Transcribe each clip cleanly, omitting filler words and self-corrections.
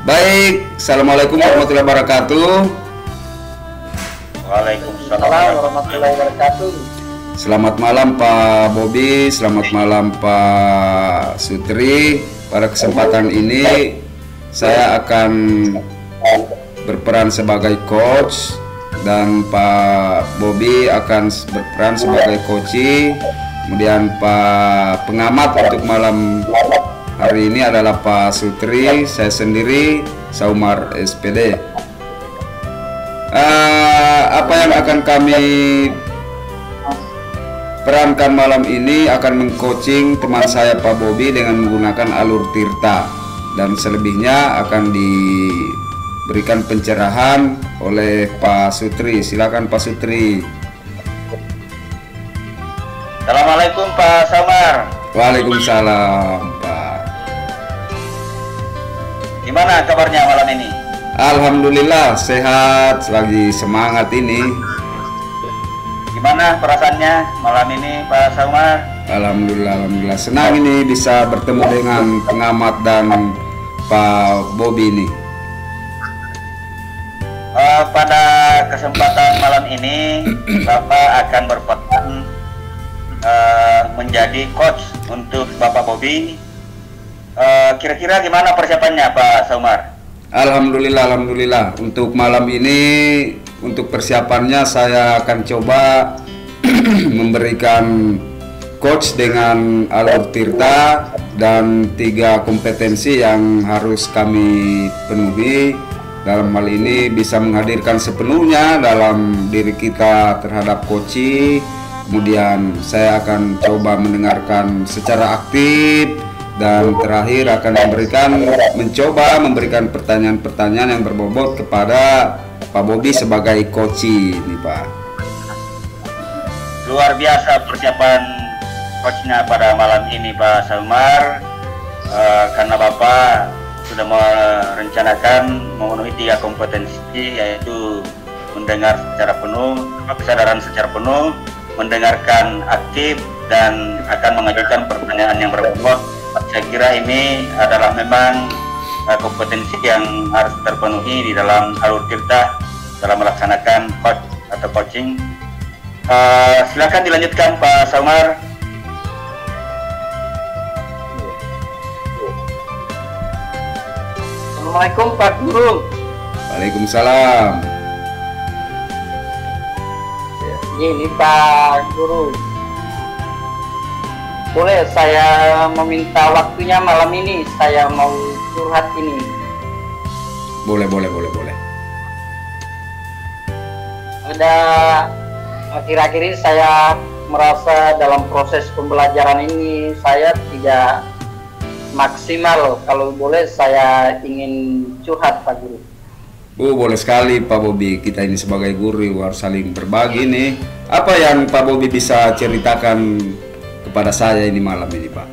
Baik, Assalamualaikum warahmatullahi wabarakatuh. Waalaikumsalam warahmatullahi wabarakatuh. Selamat malam Pak Bobi, selamat malam Pak Sutri. Pada kesempatan ini saya akan berperan sebagai coach dan Pak Bobi akan berperan sebagai coach. Kemudian Pak pengamat untuk malam hari ini adalah Pak Sutri, saya sendiri Saumar SPD. Apa yang akan kami perankan malam ini akan mengcoaching teman saya Pak Bobi dengan menggunakan alur Tirta, dan selebihnya akan diberikan pencerahan oleh Pak Sutri. Silakan Pak Sutri. Assalamualaikum Pak Saumar. Waalaikumsalam Pak. Gimana kabarnya malam ini? Alhamdulillah sehat, lagi semangat ini. Gimana perasaannya malam ini Pak Saumar? Alhamdulillah senang ini bisa bertemu dengan pengamat dan Pak Bobi ini. Pada kesempatan malam ini Bapak akan berperan menjadi coach untuk Bapak Bobi. Kira-kira gimana persiapannya Pak Saumar? Alhamdulillah. Untuk malam ini, untuk persiapannya saya akan coba memberikan coach dengan alur Tirta dan 3 kompetensi yang harus kami penuhi. Dalam hal ini bisa menghadirkan sepenuhnya dalam diri kita terhadap coach. Kemudian saya akan coba mendengarkan secara aktif, dan terakhir akan mencoba memberikan pertanyaan-pertanyaan yang berbobot kepada Pak Bobi sebagai coach ini Pak. Luar biasa persiapan coachnya pada malam ini Pak Saumar, karena Bapak sudah merencanakan memenuhi 3 kompetensi, yaitu mendengar secara penuh, kesadaran secara penuh, mendengarkan aktif, dan akan mengajukan pertanyaan yang berbobot. Saya kira ini adalah memang kompetensi yang harus terpenuhi di dalam alur Tirta dalam melaksanakan coach atau coaching. Silakan dilanjutkan Pak Saumar. Assalamualaikum Pak Guru. Waalaikumsalam. Ini Pak Guru, boleh saya meminta waktunya malam ini? Saya mau curhat ini. Boleh. Ada akhir-akhir ini saya merasa dalam proses pembelajaran ini saya tidak maksimal. Kalau boleh saya ingin curhat Pak Guru. Boleh sekali Pak Bobi, kita ini sebagai guru harus saling berbagi nih. Apa yang Pak Bobi bisa ceritakan kepada saya ini malam ini Pak?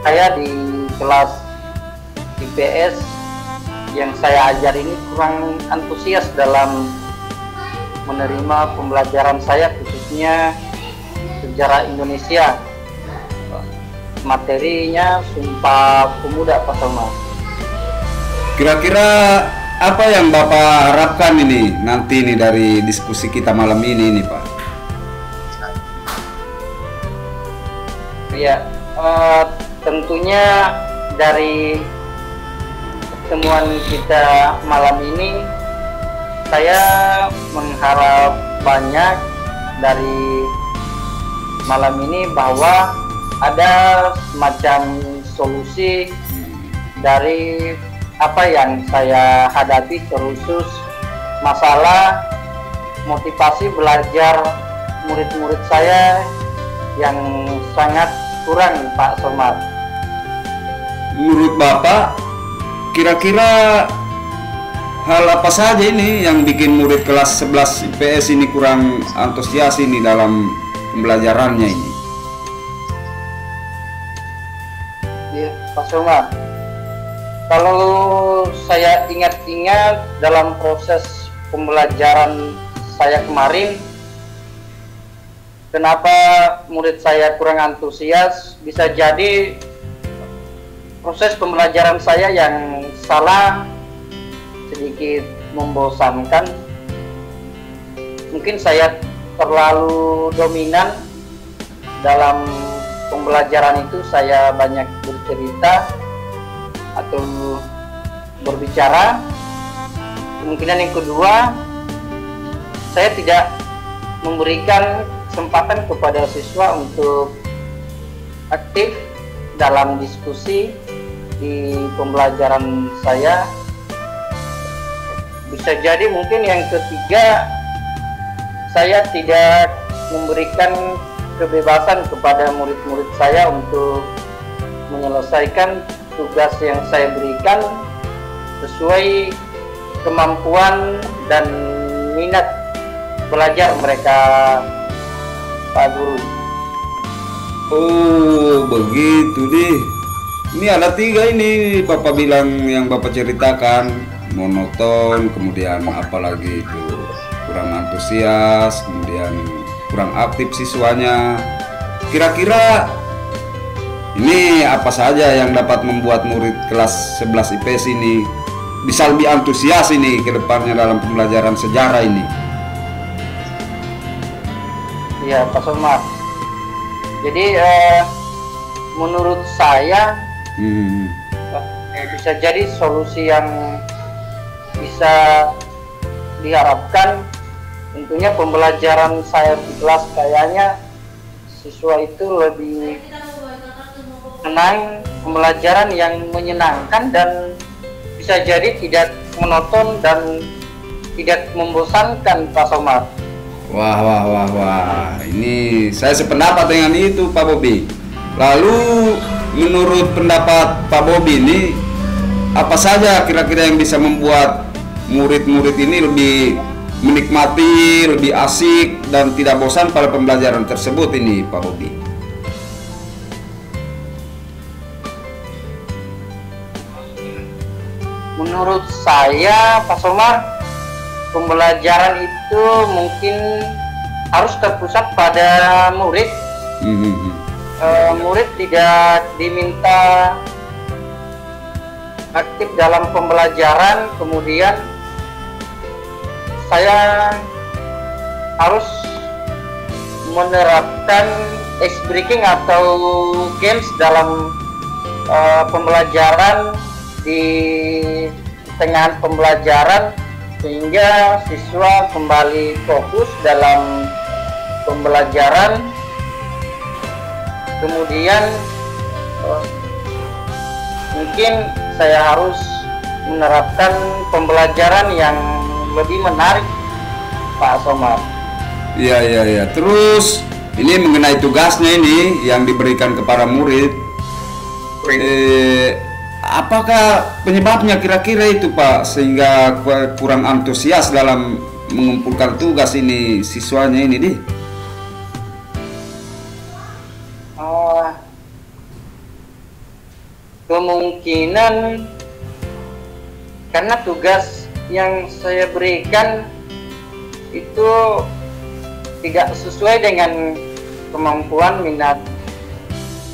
Saya di kelas IPS yang saya ajar ini kurang antusias dalam menerima pembelajaran saya, khususnya sejarah Indonesia. Materinya Sumpah Pemuda Pak Saumar. Kira-kira apa yang Bapak harapkan ini nanti nih dari diskusi kita malam ini Pak? Ya, tentunya dari pertemuan kita malam ini saya mengharap banyak dari malam ini, bahwa ada semacam solusi dari apa yang saya hadapi, terusus masalah motivasi belajar murid-murid saya yang sangat kurang Pak Somad. Menurut Bapak, kira-kira hal apa saja ini yang bikin murid kelas 11 IPS ini kurang antusias ini dalam pembelajarannya ini? Ya, Pak Somad, kalau saya ingat-ingat dalam proses pembelajaran saya kemarin, kenapa murid saya kurang antusias? Bisa jadi proses pembelajaran saya yang salah, sedikit membosankan. Mungkin saya terlalu dominan dalam pembelajaran itu, saya banyak bercerita atau berbicara. Kemungkinan yang kedua, saya tidak memberikan kesempatan kepada siswa untuk aktif dalam diskusi di pembelajaran saya. Bisa jadi mungkin yang ketiga, saya tidak memberikan kebebasan kepada murid-murid saya untuk menyelesaikan tugas yang saya berikan sesuai kemampuan dan minat belajar mereka, Pak Guru. Oh, begitu deh. Ini ada 3 ini Bapak bilang, yang Bapak ceritakan, monoton, kemudian apalagi itu kurang antusias, kemudian kurang aktif siswanya. Kira-kira ini apa saja yang dapat membuat murid kelas 11 IPS ini bisa lebih antusias ini ke depannya dalam pembelajaran sejarah ini? Iya, Pak Somad. Jadi menurut saya bisa jadi solusi yang bisa diharapkan, tentunya pembelajaran saya di kelas kayaknya siswa itu lebih senang, pembelajaran yang menyenangkan dan bisa jadi tidak monoton dan tidak membosankan, Pak Somad. Wah, ini saya sependapat dengan itu, Pak Bobi. Lalu menurut pendapat Pak Bobi ini, apa saja kira-kira yang bisa membuat murid-murid ini lebih menikmati, lebih asik dan tidak bosan pada pembelajaran tersebut ini, Pak Bobi? Menurut saya, Pak Somad, pembelajaran itu mungkin harus terpusat pada murid. Murid tidak diminta aktif dalam pembelajaran, kemudian saya harus menerapkan ice breaking atau games dalam pembelajaran di tengah pembelajaran, sehingga siswa kembali fokus dalam pembelajaran. Kemudian mungkin saya harus menerapkan pembelajaran yang lebih menarik, Pak Somad. Iya. Terus ini mengenai tugasnya ini yang diberikan kepada murid. Apakah penyebabnya kira-kira itu, Pak, sehingga kurang antusias dalam mengumpulkan tugas ini siswanya ini deh? Kemungkinan karena tugas yang saya berikan itu tidak sesuai dengan kemampuan, minat,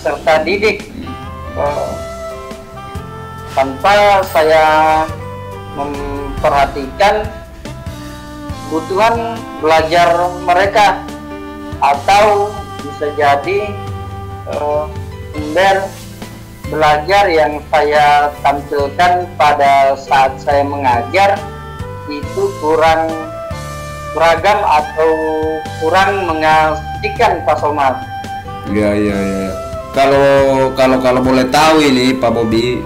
serta didik. Tanpa saya memperhatikan kebutuhan belajar mereka, atau bisa jadi sumber belajar yang saya tampilkan pada saat saya mengajar itu kurang beragam atau kurang mengasihkan, Pak Somad. Iya. Kalau boleh tahu ini, Pak Bobi,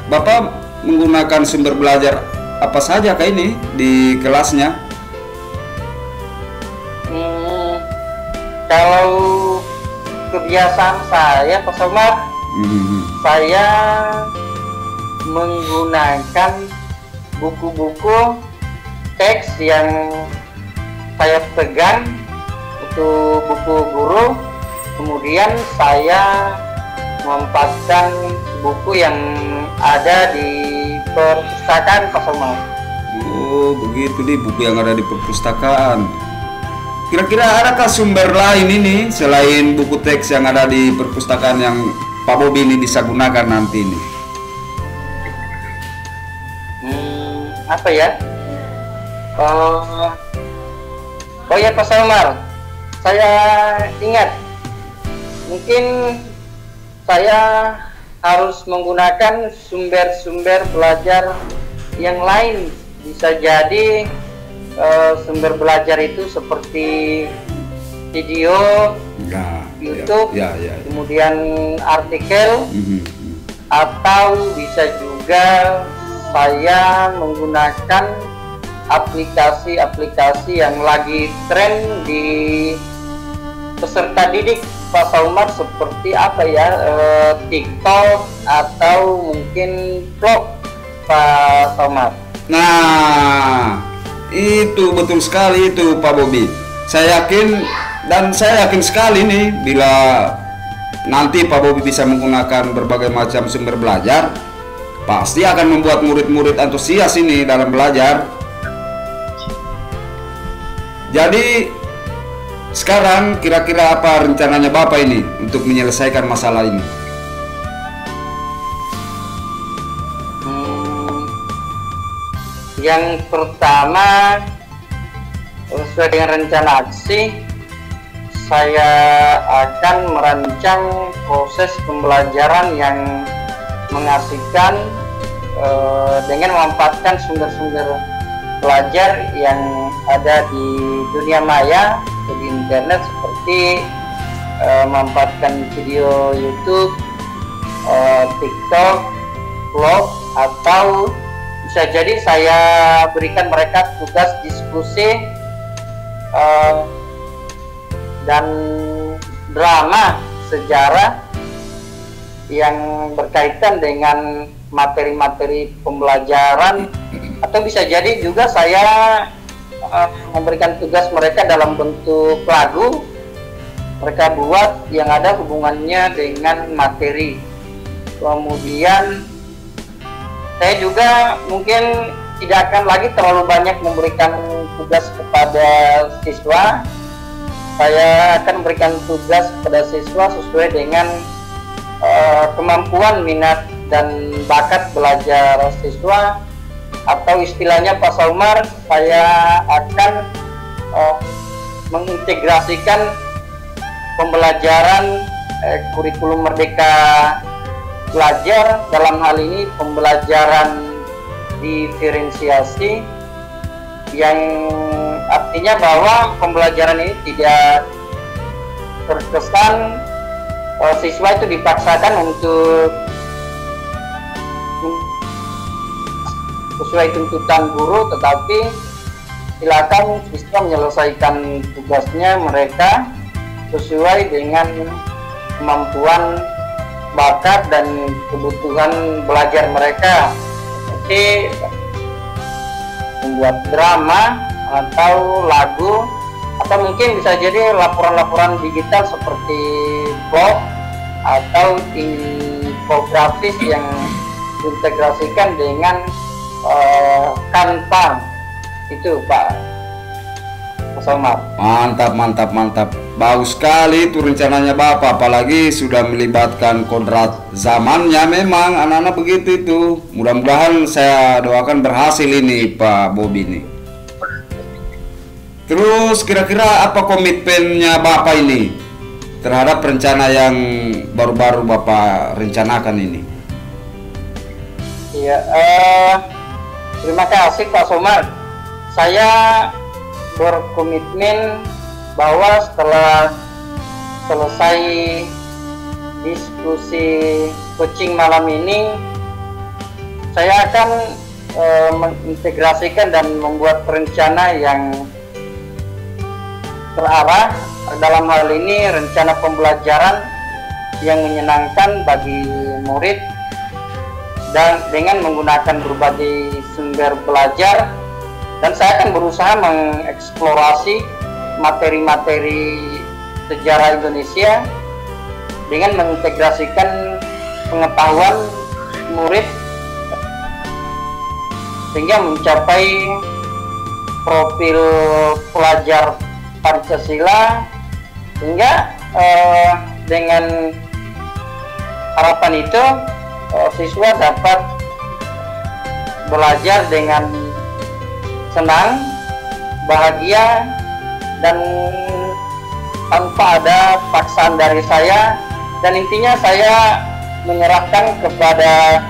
Bapak menggunakan sumber belajar apa saja kah ini di kelasnya? Kalau kebiasaan saya, Pak Somad, saya menggunakan buku-buku teks yang saya pegang, itu buku guru. Kemudian saya memanfaatkan buku yang ada di perpustakaan, Pak Somad. Oh, begitu nih, buku yang ada di perpustakaan. kira-kira adakah sumber lain ini selain buku teks yang ada di perpustakaan yang Pak Bobi ini bisa gunakan nanti ini? Apa ya? Oh ya Pak Salmar, saya ingat mungkin saya harus menggunakan sumber-sumber belajar yang lain. Bisa jadi sumber belajar itu seperti video, YouTube, kemudian artikel, atau bisa juga saya menggunakan aplikasi-aplikasi yang lagi tren di peserta didik Pak Salmar, seperti apa ya, TikTok atau mungkin vlog Pak Salmar. Nah, itu betul sekali itu Pak Bobi. Saya yakin sekali nih bila nanti Pak Bobi bisa menggunakan berbagai macam sumber belajar, pasti akan membuat murid-murid antusias ini dalam belajar. Jadi sekarang kira-kira apa rencananya Bapak ini untuk menyelesaikan masalah ini? Yang pertama, sesuai dengan rencana aksi, saya akan merancang proses pembelajaran yang mengasihkan dengan memanfaatkan sumber-sumber belajar yang ada di dunia maya, di internet, seperti memanfaatkan video YouTube, TikTok, vlog, atau bisa jadi saya berikan mereka tugas diskusi dan drama sejarah yang berkaitan dengan materi-materi pembelajaran, atau bisa jadi juga saya memberikan tugas mereka dalam bentuk lagu mereka buat yang ada hubungannya dengan materi. Kemudian saya juga mungkin tidak akan lagi terlalu banyak memberikan tugas kepada siswa. Saya akan memberikan tugas kepada siswa sesuai dengan kemampuan, minat, dan bakat belajar siswa, atau istilahnya Pak Salmar, saya akan mengintegrasikan pembelajaran kurikulum Merdeka Belajar, dalam hal ini pembelajaran diferensiasi, yang artinya bahwa pembelajaran ini tidak terkesan siswa itu dipaksakan untuk sesuai tuntutan guru, tetapi silakan siswa menyelesaikan tugasnya mereka sesuai dengan kemampuan, bakat, dan kebutuhan belajar mereka, seperti membuat drama atau lagu, atau mungkin bisa jadi laporan-laporan digital seperti blog atau infografis yang diintegrasikan dengan Canva. Itu Pak Salmar. Mantap. Bagus sekali itu rencananya Bapak, apalagi sudah melibatkan kodrat zamannya. Memang anak-anak begitu itu. Mudah-mudahan saya doakan berhasil ini Pak Bobi ini. Terus kira-kira apa komitmennya Bapak ini terhadap rencana yang baru-baru Bapak rencanakan ini? Iya, terima kasih Pak Somar. Saya berkomitmen bahwa setelah selesai diskusi coaching malam ini, saya akan mengintegrasikan dan membuat rencana yang terarah. Dalam hal ini rencana pembelajaran yang menyenangkan bagi murid, dan dengan menggunakan berbagai sumber belajar, dan saya akan berusaha mengeksplorasi materi-materi sejarah Indonesia dengan mengintegrasikan pengetahuan murid sehingga mencapai profil pelajar Pancasila, sehingga dengan harapan itu siswa dapat belajar dengan senang, bahagia, dan tanpa ada paksaan dari saya. Dan intinya saya menyerahkan kepada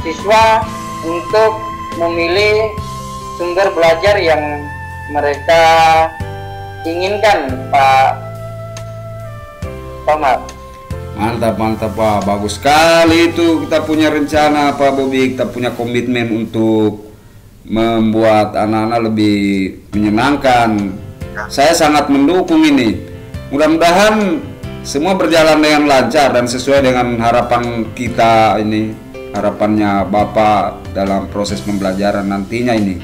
siswa untuk memilih sumber belajar yang mereka inginkan, Pak Somar. Mantap, mantap Pak, bagus sekali itu. Kita punya rencana Pak Bobi, kita punya komitmen untuk membuat anak-anak lebih menyenangkan. Saya sangat mendukung ini. Mudah-mudahan semua berjalan dengan lancar dan sesuai dengan harapan kita ini, harapannya Bapak dalam proses pembelajaran nantinya ini.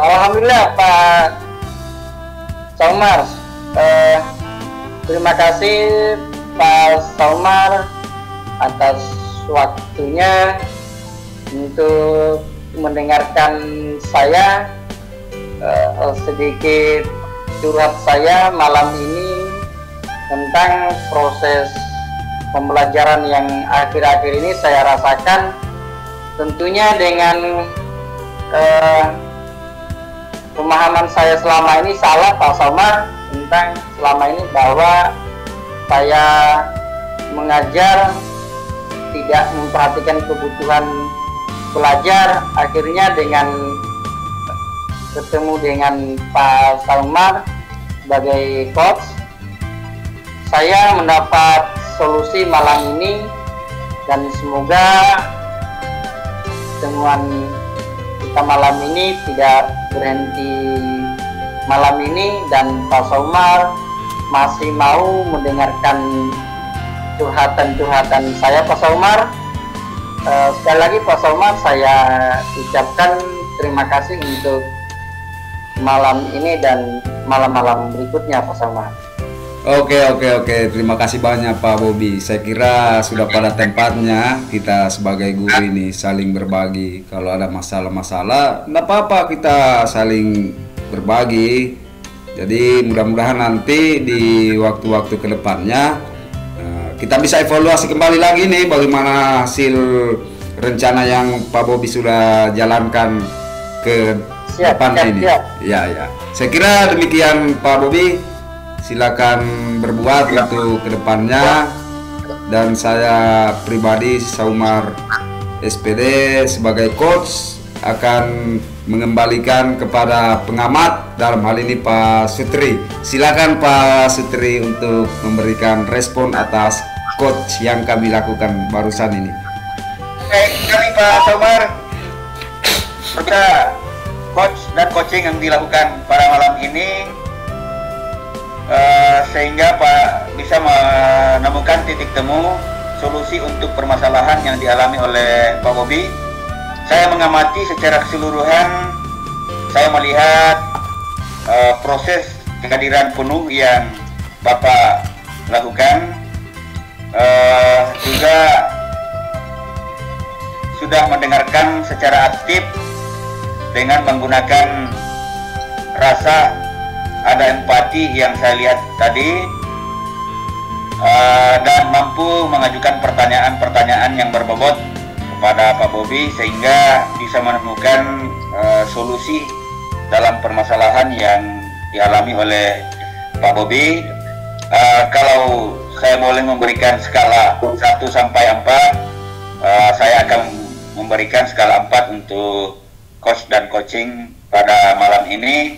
Alhamdulillah Pak Somar. Terima kasih Pak Somar atas waktunya untuk mendengarkan saya, sedikit curhat saya malam ini tentang proses pembelajaran yang akhir-akhir ini saya rasakan. Tentunya dengan pemahaman saya selama ini salah Pak Somar, tentang selama ini bahwa saya mengajar tidak memperhatikan kebutuhan pelajar. Akhirnya dengan ketemu dengan Pak Somar sebagai coach, saya mendapat solusi malam ini, dan semoga temuan kita malam ini tidak berhenti malam ini, dan Pak Somar masih mau mendengarkan curhatan-curhatan saya, Pak Somar. Sekali lagi Pak Somar, saya ucapkan terima kasih untuk malam ini dan malam-malam berikutnya Pak Somar. Oke, terima kasih banyak Pak Bobi. Saya kira sudah pada tempatnya kita sebagai guru ini saling berbagi. Kalau ada masalah-masalah, enggak apa-apa, kita saling berbagi. Jadi mudah-mudahan nanti di waktu-waktu kedepannya kita bisa evaluasi kembali lagi nih bagaimana hasil rencana yang Pak Bobi sudah jalankan ke depan ini. Ya. Saya kira demikian Pak Bobi. Silakan berbuat untuk kedepannya. Dan saya pribadi Somar SPD sebagai coach akan mengembalikan kepada pengamat, dalam hal ini Pak Sutri. Silakan Pak Sutri untuk memberikan respon atas coach yang kami lakukan barusan ini. Baik sekali Pak Somar. Semoga coach dan coaching yang dilakukan pada malam ini sehingga Pak bisa menemukan titik temu solusi untuk permasalahan yang dialami oleh Pak Bobi. Saya mengamati secara keseluruhan, saya melihat proses kehadiran penuh yang Bapak lakukan, juga sudah mendengarkan secara aktif dengan menggunakan rasa, ada empati yang saya lihat tadi, dan mampu mengajukan pertanyaan-pertanyaan yang berbobot kepada Pak Bobi sehingga bisa menemukan solusi dalam permasalahan yang dialami oleh Pak Bobi. Kalau saya boleh memberikan skala 1 sampai 4, saya akan memberikan skala 4 untuk coach dan coaching pada malam ini.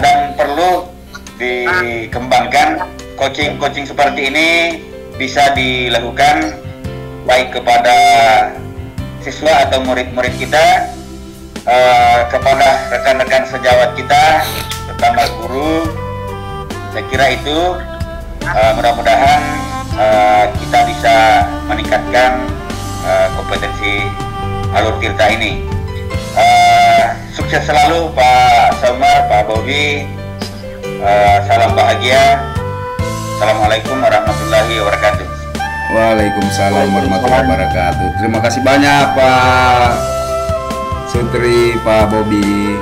Dan perlu dikembangkan coaching seperti ini, bisa dilakukan baik kepada siswa atau murid-murid kita, kepada rekan-rekan sejawat kita, terutama guru. Saya kira itu mudah-mudahan kita bisa meningkatkan kompetensi Alur Tirta ini. Sukses selalu Pak Somar, Pak Bobi. Salam bahagia. Assalamualaikum warahmatullahi wabarakatuh. Waalaikumsalam warahmatullahi wabarakatuh. Terima kasih banyak Pak Sutri, Pak Bobi.